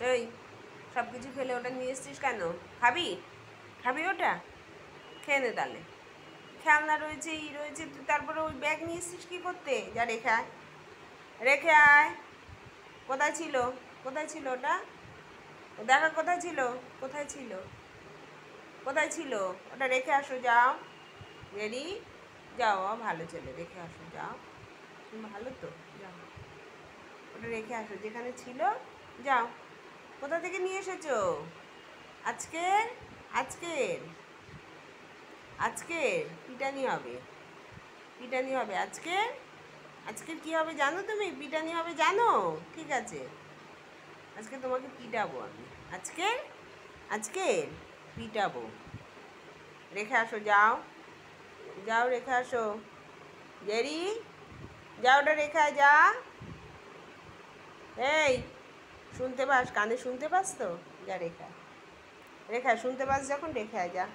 এই সব কিছু ফেলে ওটা নিয়ে এসছিস কেন? খাবি? খাবি ওটা? খেয়ে নে তাহলে। খেলনা রয়েছে, ই রয়েছে, তুই তারপরে ওই ব্যাগ নিয়ে এসছিস কী করতে? যা রেখে আয়, রেখে আয়। কোথায় ছিল? কোথায় ছিল ওটা? ও দেখা কোথায় ছিল? কোথায় ছিল? কোথায় ছিল? ওটা রেখে আসো, যাও। রেডি? যাও, ভালো ছেলে, রেখে আসো, যাও। ভালো তো, যাও। ওটা রেখে আসো যেখানে ছিল, যাও। কোথা থেকে নিয়ে এসেছো? আজকের আজকের আজকের পিটানি হবে, পিটানি হবে আজকের। আজকের কি হবে জানো তুমি? পিটানি হবে জানো? ঠিক আছে, আজকে তোমাকে পিটাবো আমি। আজকের আজকের পিটাবো। রেখে আসো, যাও। যাও রেখে আসো। জেরি, যাও, ওটা রেখে আয়, যা। এই, শুনতে পাস? কানে শুনতে পাস তো? যা রেখা, রেখা শুনতে পাস যখন, রেখে আয়, যা।